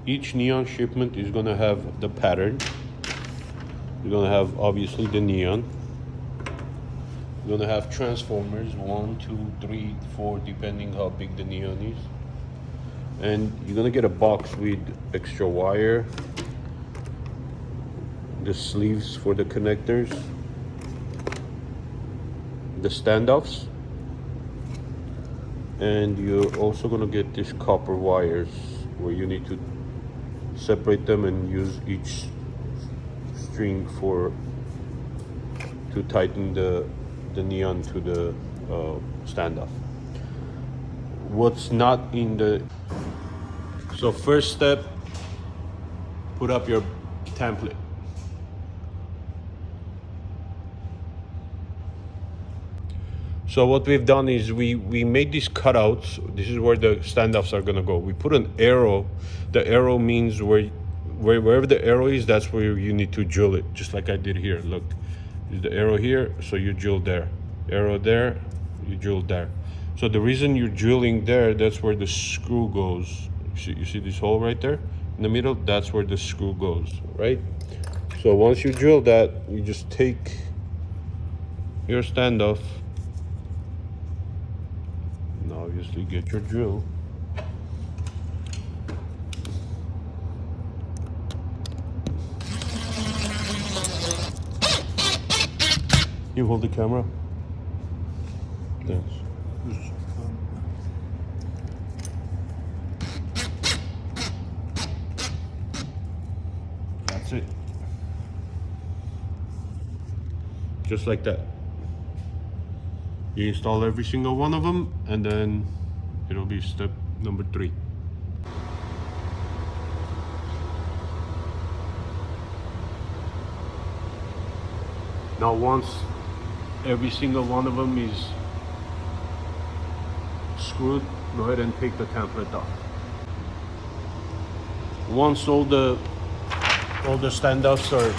each neon shipment is gonna have the pattern. You're gonna have obviously the neon. You're gonna have transformers, 1, 2, 3, 4, depending how big the neon is. And you're gonna get a box with extra wire, the sleeves for the connectors, the standoffs, and you're also gonna get these copper wires where you need to separate them and use each string to tighten the neon to the standoff. What's not in the... So first step, put up your template. So what we've done is we made these cutouts. This is where the standoffs are gonna go. We put an arrow. The arrow means wherever the arrow is, that's where you need to drill it, just like I did here. Look, there's the arrow here, so you drill there. Arrow there, you drill there. So the reason you're drilling there, that's where the screw goes. You see this hole right there in the middle? That's where the screw goes, right? So once you drill that, you just take your standoff. And obviously get your drill. You hold the camera. Thanks. That's it. Just like that. You install every single one of them, and then it'll be step number 3. Now once every single one of them is screwed, go ahead and take the template off. Once all the standoffs are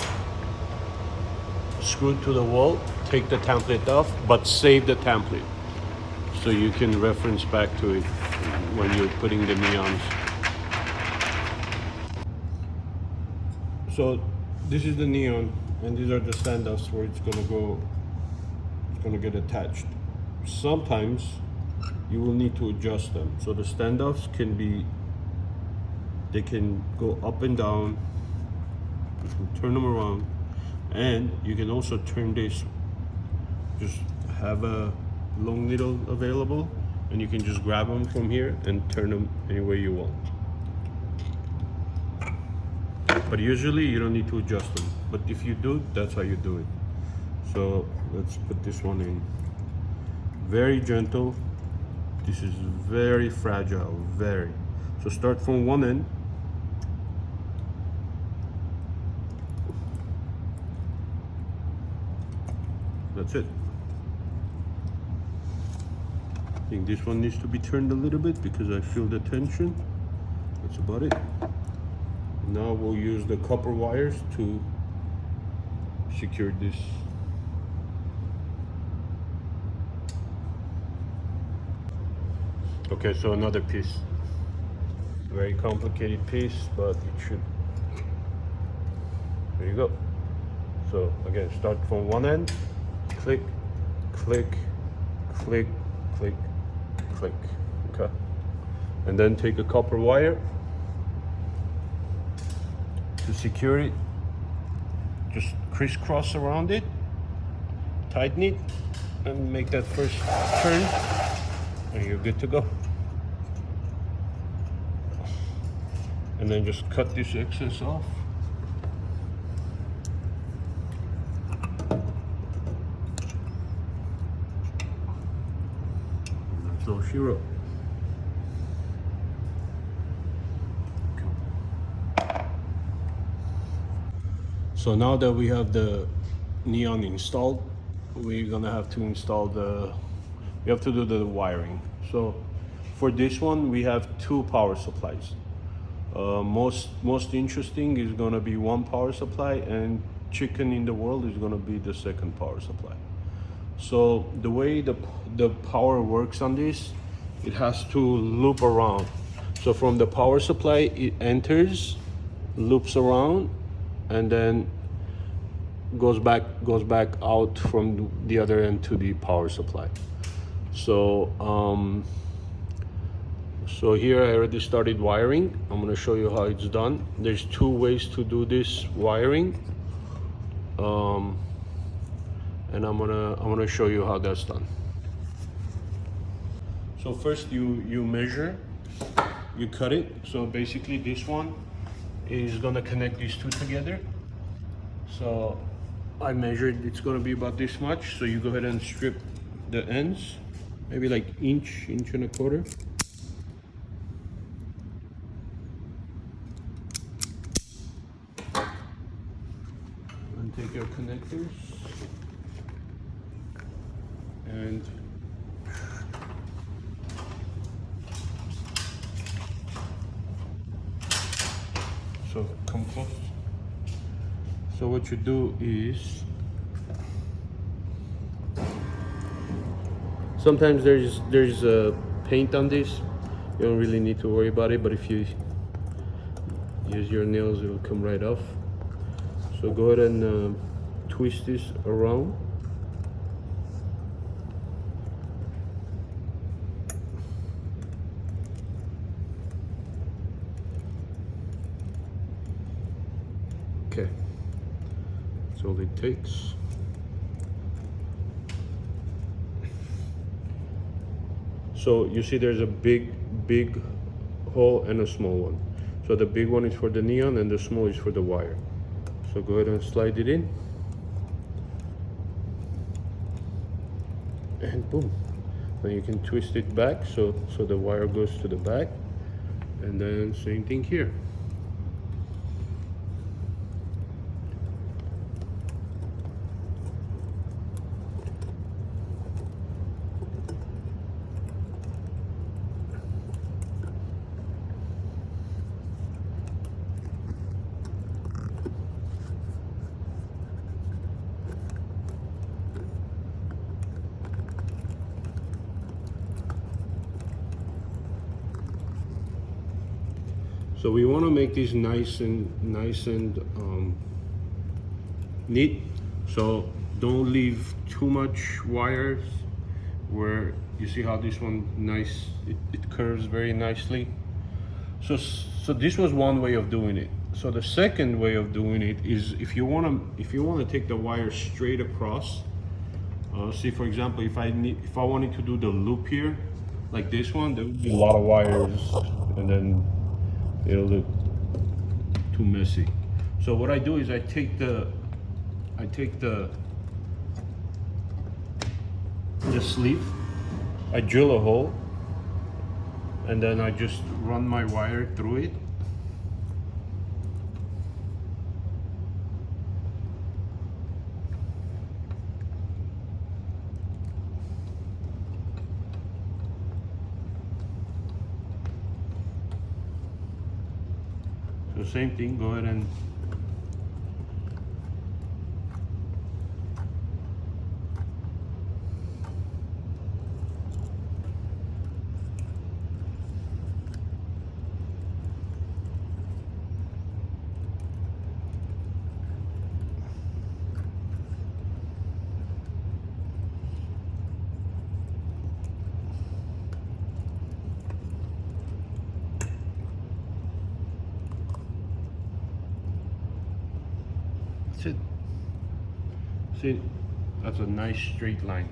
screwed to the wall, take the template off, but save the template so you can reference back to it when you're putting the neons. So this is the neon, and these are the standoffs where it's gonna go. It's gonna get attached. Sometimes you will need to adjust them. So the standoffs they can go up and down. You can turn them around, and you can also turn this. Just have a long needle available, and you can just grab them from here and turn them any way you want. But usually you don't need to adjust them. But if you do, that's how you do it. So let's put this one in. Very gentle. This is very fragile, very. So start from one end. That's it. I think this one needs to be turned a little bit because I feel the tension. That's about it. Now we'll use the copper wires to secure this. Okay, so another piece. Very complicated piece, but it should. There you go. So again, start from one end, click, click, click, click, click, okay? And then take a copper wire to secure it. Just crisscross around it, tighten it, and make that first turn, and you're good to go. And then just cut this excess off. That's all she wrote. So now that we have the neon installed, we're gonna have to install we have to do the wiring. So for this one, we have 2 power supplies. Most interesting is gonna be one power supply, and chicken in the world is gonna be the second power supply. So the way the power works on this, it has to loop around. So from the power supply, it enters, loops around, and then goes back out from the other end to the power supply. So so here I already started wiring. I'm gonna show you how it's done. There's two ways to do this wiring, and I'm gonna show you how that's done. So first you measure, you cut it. So basically this one is gonna connect these two together. So I measured, it's gonna be about this much. So you go ahead and strip the ends, maybe like inch and a quarter. And take your connectors and so come close. So what you do is, sometimes there's a paint on this. You don't really need to worry about it, but if you use your nails, it will come right off. So go ahead and twist this around. Okay, that's all it takes. So you see there's a big hole and a small one. So the big one is for the neon and the small is for the wire. So go ahead and slide it in. And boom. Then you can twist it back so the wire goes to the back. And then same thing here. So we want to make these nice and neat. So don't leave too much wires. Where you see how this one nice, it curves very nicely. So this was one way of doing it. So the second way of doing it is if you want to take the wire straight across. See, for example, if I wanted to do the loop here, like this one, there would be a lot of wires, and then it'll look too messy. So what I do is I take the sleeve, I drill a hole, and then I just run my wire through it. So same thing, go ahead and it. See, that's a nice straight line.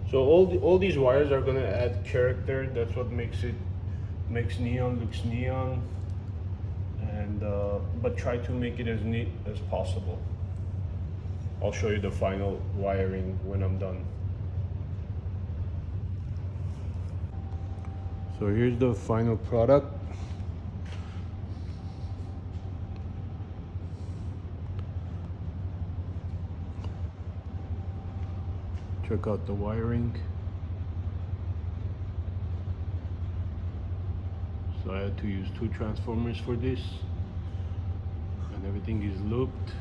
So all these wires are gonna add character. That's what makes neon looks neon. And but try to make it as neat as possible. I'll show you the final wiring when I'm done. So here's the final product. Check out the wiring. So I had to use 2 transformers for this, and everything is looped.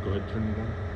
Go ahead, turn it on.